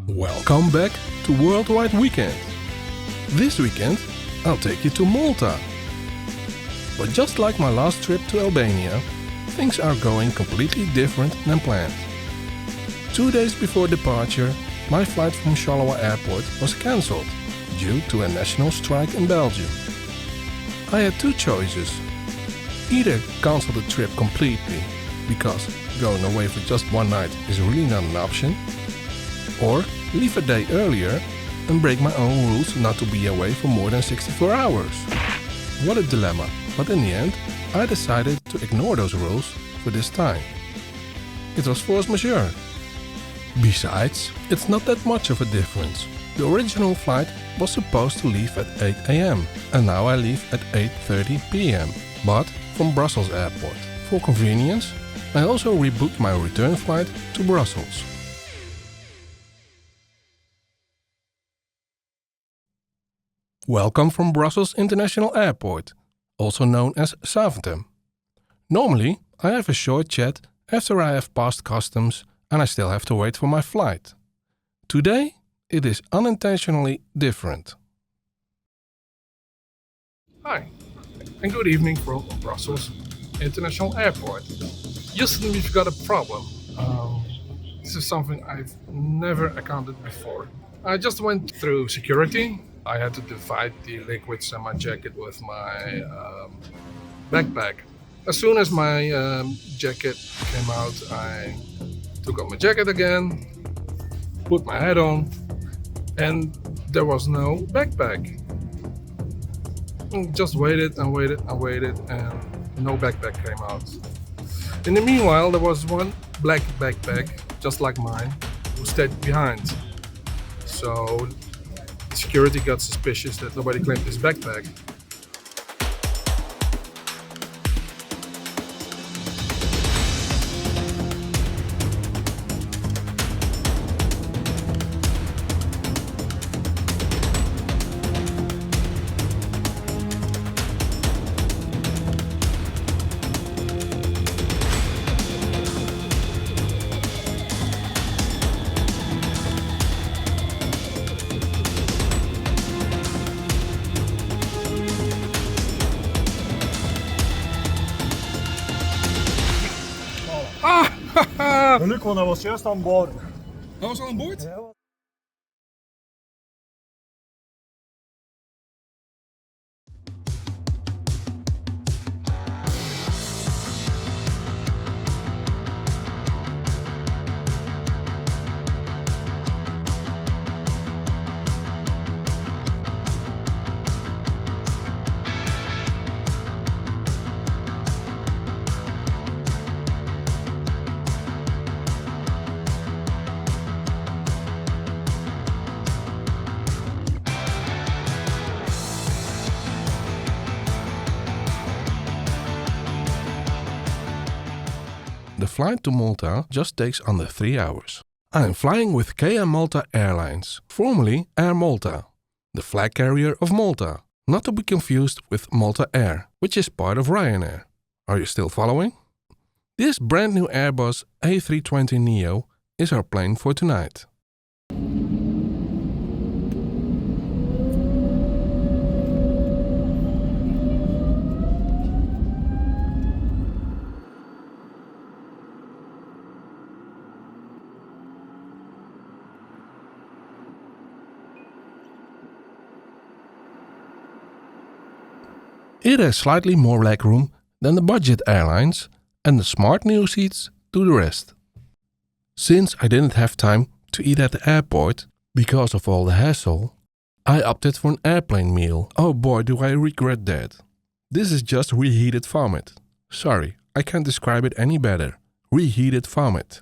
Welcome back to Worldwide Weekend. This weekend, I'll take you to Malta. But just like my last trip to Albania, things are going completely different than planned. 2 days before departure, my flight from Charleroi Airport was cancelled due to a national strike in Belgium. I had two choices. Either cancel the trip completely, because going away for just one night is really not an option, or leave a day earlier and break my own rules not to be away for more than 64 hours. What a dilemma, but in the end, I decided to ignore those rules for this time. It was force majeure. Besides, it's not that much of a difference. The original flight was supposed to leave at 8 am and now I leave at 8:30 pm, but from Brussels Airport. For convenience, I also rebooked my return flight to Brussels. Welcome from Brussels International Airport, also known as Zaventem. Normally, I have a short chat after I have passed customs and I still have to wait for my flight. Today, it is unintentionally different. Hi, and good evening from Brussels International Airport. Houston, we've got a problem. This is something I've never encountered before. I just went through security. I had to divide the liquids in my jacket with my backpack. As soon as my jacket came out, I took off my jacket again, put my hat on, and there was no backpack. Just waited and waited and waited, and no backpack came out. In the meanwhile, there was one black backpack, just like mine, who stayed behind. So security got suspicious that nobody claimed his backpack. Geluk, want hij was juist aan boord. Hij was al aan boord? Ja. The flight to Malta just takes under 3 hours. I am flying with KM Malta Airlines, formerly Air Malta, the flag carrier of Malta, not to be confused with Malta Air, which is part of Ryanair. Are you still following? This brand new Airbus A320neo is our plane for tonight. It has slightly more legroom than the budget airlines and the smart new seats do the rest. Since I didn't have time to eat at the airport because of all the hassle, I opted for an airplane meal. Oh boy, do I regret that. This is just reheated vomit. Sorry, I can't describe it any better. Reheated vomit.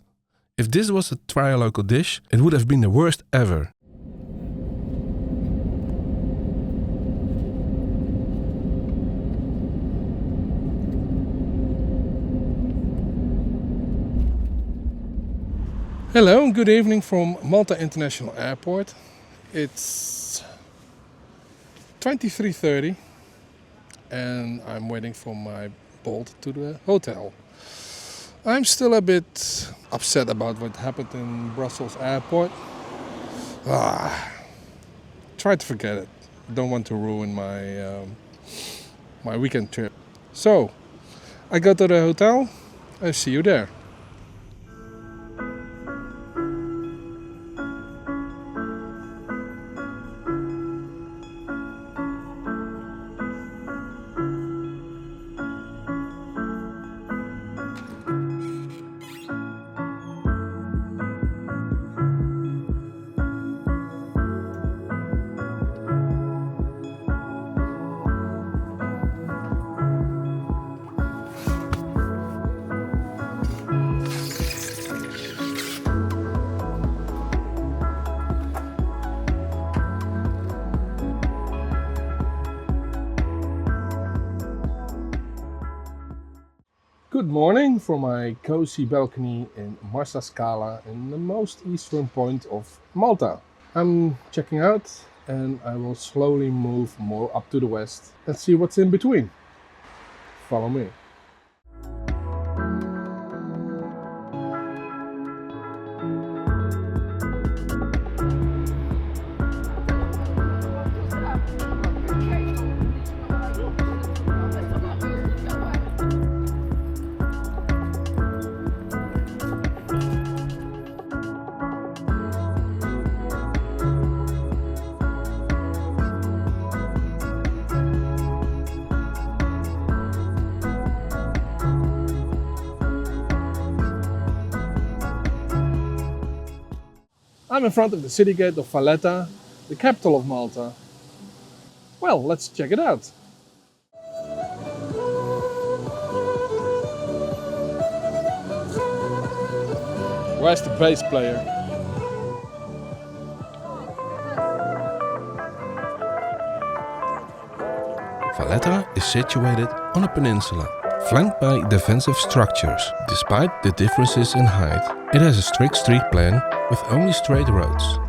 If this was a try-a-local dish, it would have been the worst ever. Hello and good evening from Malta International Airport. It's 23:30 and I'm waiting for my bolt to the hotel. I'm still a bit upset about what happened in Brussels Airport. Try to forget it. Don't want to ruin my weekend trip. So, I go to the hotel. I see you there. Good morning from my cozy balcony in Marsa Scala in the most eastern point of Malta. I'm checking out and I will slowly move more up to the west and see what's in between. Follow me. I'm in front of the city gate of Valletta, the capital of Malta. Well, let's check it out. Where's the bass player? Valletta is situated on a peninsula, flanked by defensive structures. Despite the differences in height, it has a strict street plan with only straight roads.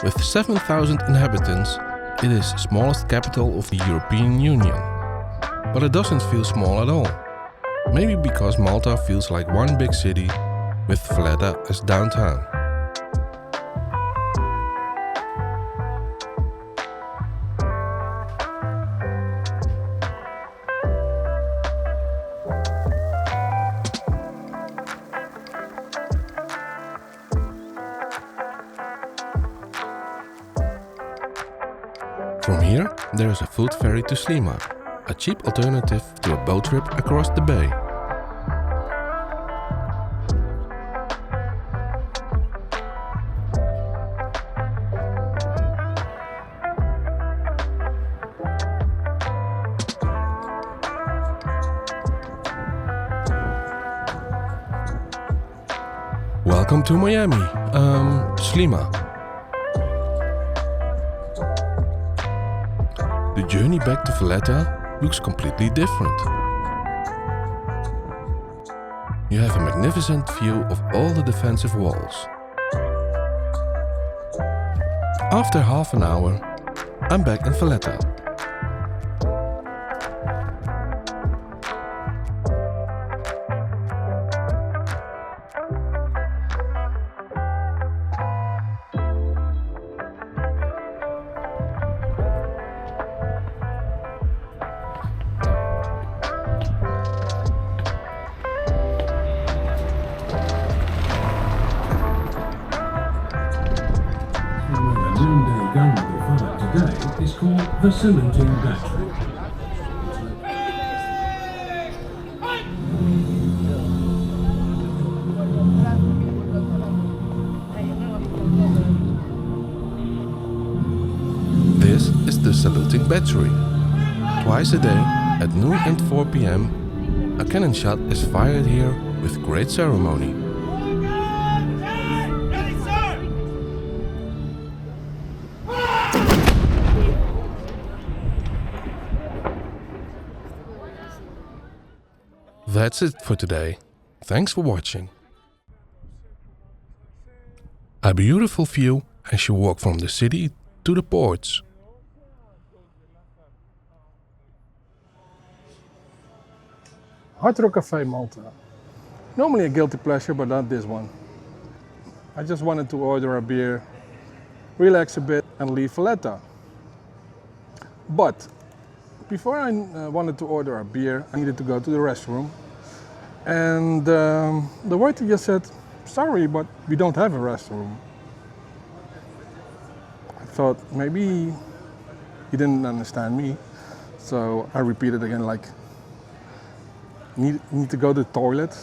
With 7,000 inhabitants, it is the smallest capital of the European Union. But it doesn't feel small at all. Maybe because Malta feels like one big city, with Valletta as downtown. From here, there is a foot ferry to Slima, a cheap alternative to a boat trip across the bay. Welcome to Miami, Slima. The journey back to Valletta looks completely different. You have a magnificent view of all the defensive walls. After half an hour, I'm back in Valletta. Today is called the Cementing Battery. This is the saluting battery. Twice a day, at noon and 4 p.m., a cannon shot is fired here with great ceremony. That's it for today. Thanks for watching. A beautiful view as you walk from the city to the ports. Hard Rock Cafe Malta. Normally a guilty pleasure, but not this one. I just wanted to order a beer relax a bit and leave Valletta. But before I wanted to order a beer, I needed to go to the restroom. And the waiter just said, "Sorry, but we don't have a restroom." I thought maybe he didn't understand me. So I repeated again, like, need to go to the toilet.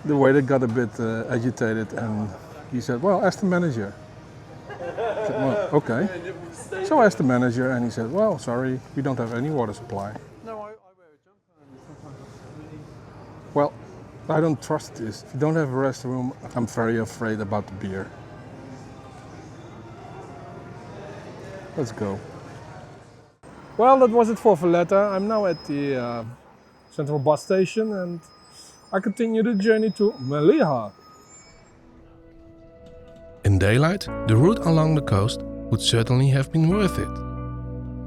The waiter got a bit agitated and he said, "Well, ask the manager." I said, "Well, okay." So I asked the manager and he said, "Well, sorry, we don't have any water supply." Well, I don't trust this. If you don't have a restroom, I'm very afraid about the beer. Let's go. Well, that was it for Valletta. I'm now at the central bus station and I continue the journey to Malta. In daylight, the route along the coast would certainly have been worth it.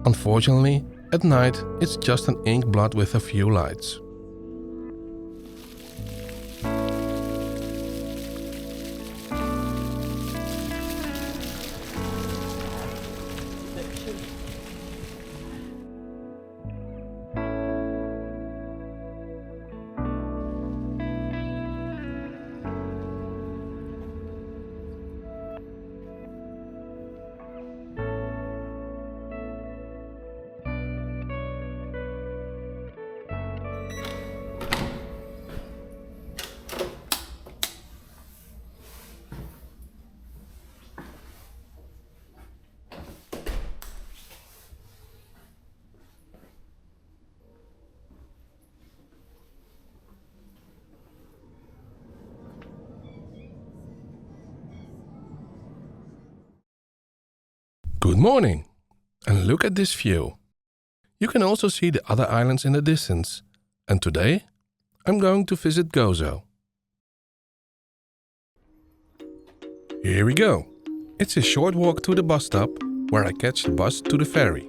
Unfortunately, at night it's just an ink blot with a few lights. Good morning, and look at this view. You can also see the other islands in the distance, and today I'm going to visit Gozo. Here we go. It's a short walk to the bus stop where I catch the bus to the ferry.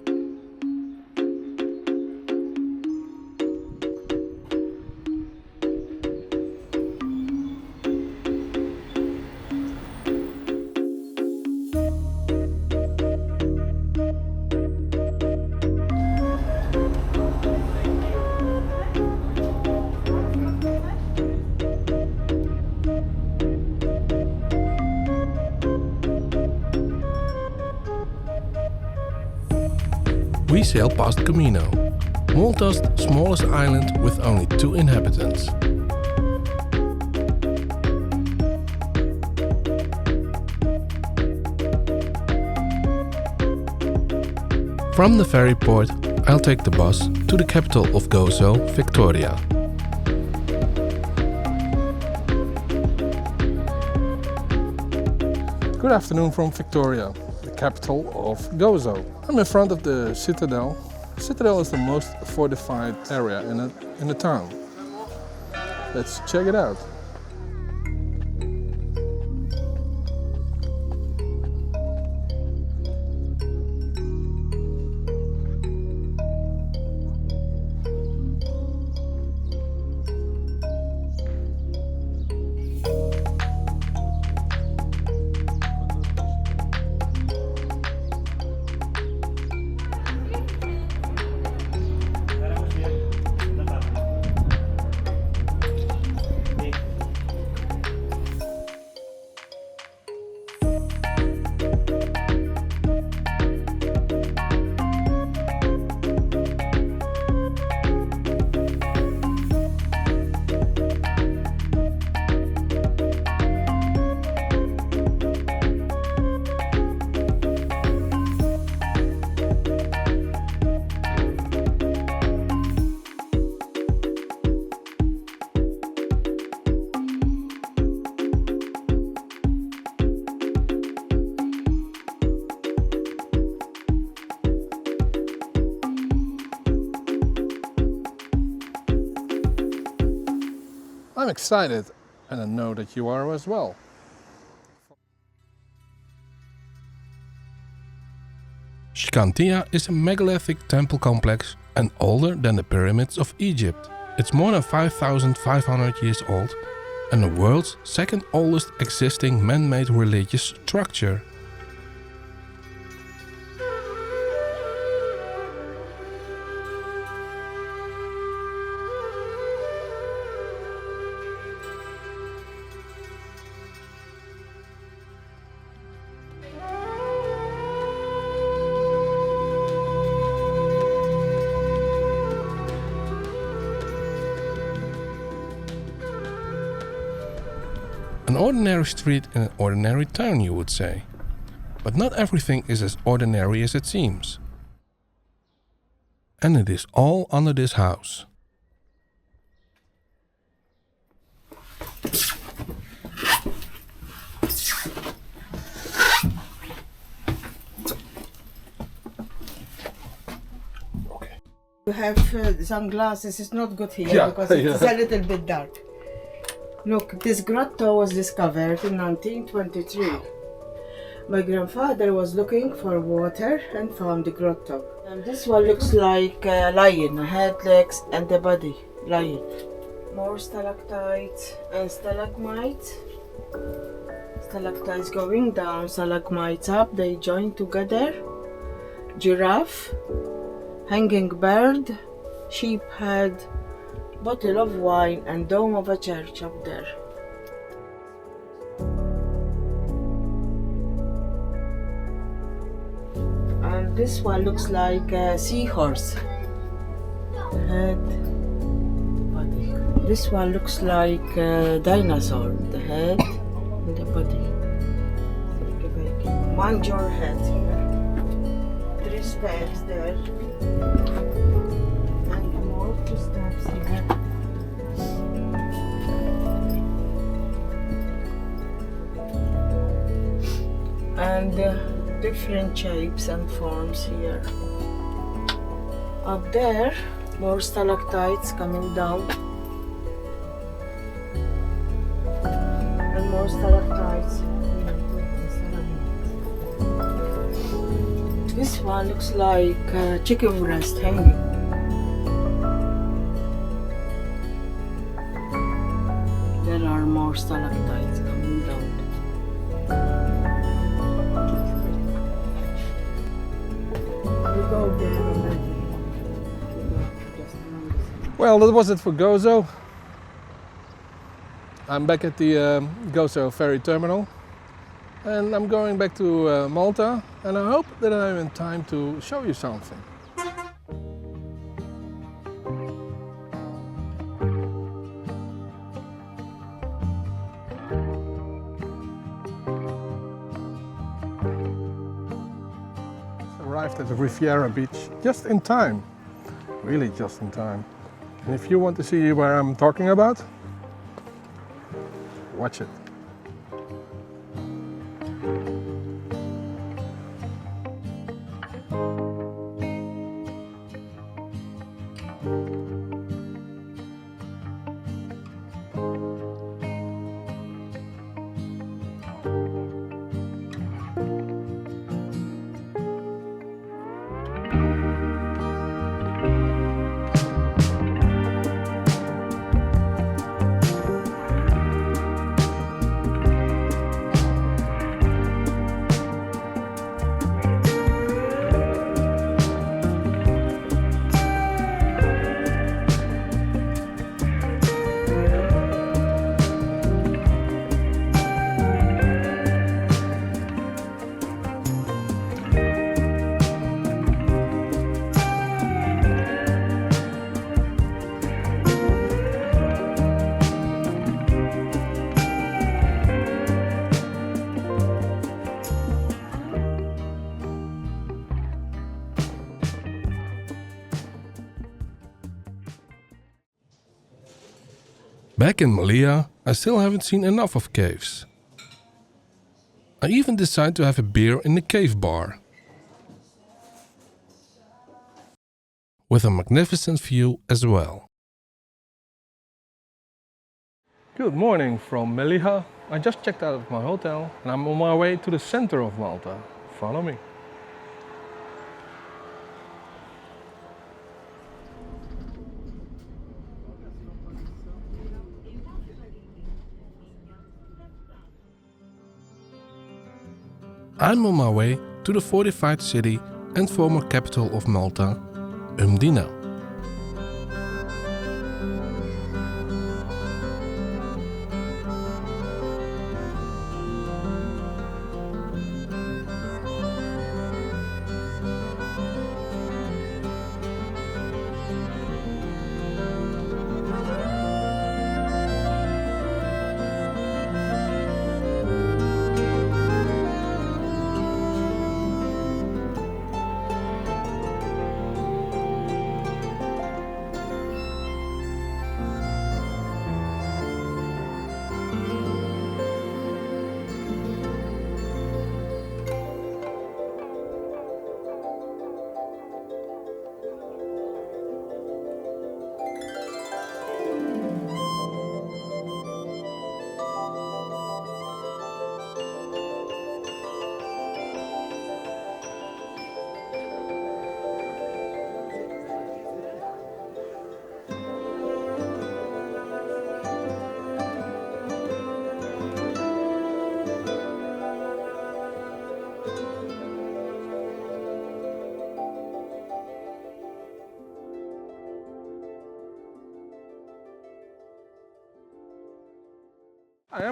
We sail past Camino, Malta's smallest island with only 2 inhabitants. From the ferry port, I'll take the bus to the capital of Gozo, Victoria. Good afternoon from Victoria, the capital of Gozo. I'm in front of the citadel. The citadel is the most fortified area in the town. Let's check it out. I'm excited, and I know that you are as well. Scantia is a megalithic temple complex and older than the pyramids of Egypt. It's more than 5,500 years old and the world's second oldest existing man-made religious structure. An ordinary street in an ordinary town, you would say. But not everything is as ordinary as it seems. And it is all under this house. You have sunglasses, it's not good here because it's a little bit dark. Look, this grotto was discovered in 1923. My grandfather was looking for water and found the grotto. And this one looks like a lion, a head, legs and the body, lion. More stalactites and stalagmites. Stalactites going down, stalagmites up, they join together. Giraffe. Hanging bird, sheep head, bottle of wine and dome of a church up there. And this one looks like a seahorse. Head, body. This one looks like a dinosaur. The head and the body. Mind your head here. 3 steps there. And more 2 steps here. And different shapes and forms here. Up there, more stalactites coming down. And more stalactites. This one looks like a chicken breast hanging. There are more stalactites coming down. We go there already. Well, that was it for Gozo. I'm back at the Gozo ferry terminal. And I'm going back to Malta, and I hope that I'm in time to show you something. Arrived at the Riviera beach just in time, really just in time. And if you want to see where I'm talking about, watch it. Back in Malta, I still haven't seen enough of caves. I even decide to have a beer in the cave bar. With a magnificent view as well. Good morning from Malta. I just checked out of my hotel and I'm on my way to the center of Malta. Follow me. I'm on my way to the fortified city and former capital of Malta, Umdina.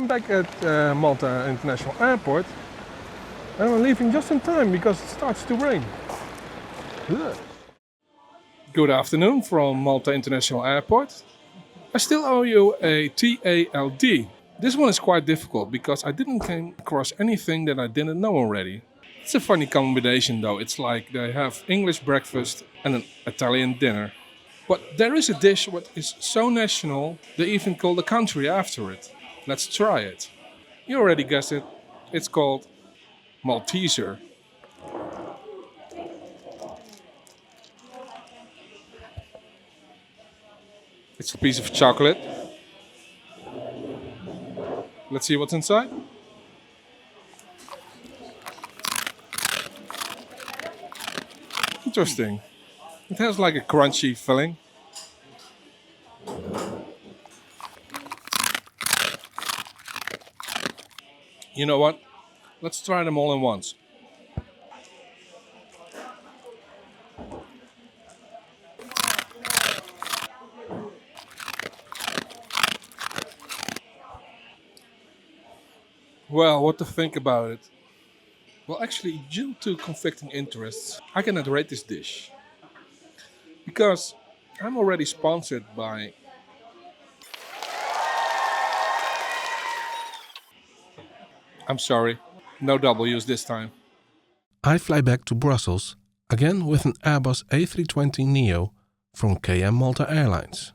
I'm back at Malta International Airport and I'm leaving just in time because it starts to rain. Ugh. Good afternoon from Malta International Airport. I still owe you a TALD. This one is quite difficult because I didn't come across anything that I didn't know already. It's a funny combination though. It's like they have English breakfast and an Italian dinner. But there is a dish what is so national they even call the country after it. Let's try it. You already guessed it. It's called Malteser. It's a piece of chocolate. Let's see what's inside. Interesting. It has like a crunchy filling. You know what? Let's try them all at once. Well, what to think about it? Well, actually, due to conflicting interests, I cannot rate this dish. Because I'm already sponsored by... I'm sorry, no W's this time. I fly back to Brussels, again with an Airbus A320neo from KM Malta Airlines.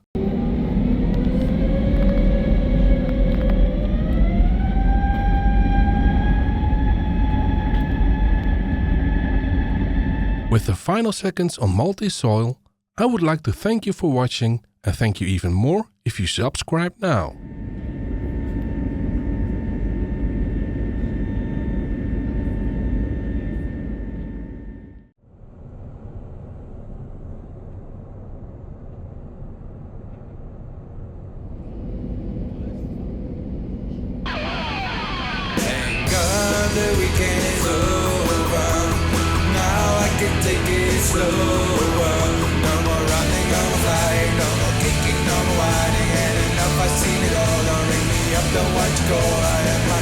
With the final seconds on Maltese soil, I would like to thank you for watching and thank you even more if you subscribe now. Thank God the weekend is over. Now I can take it slower. No more running on the flight, no more kicking, no more whining. And enough, I've seen it all. Don't ring me up, don't want to go. I am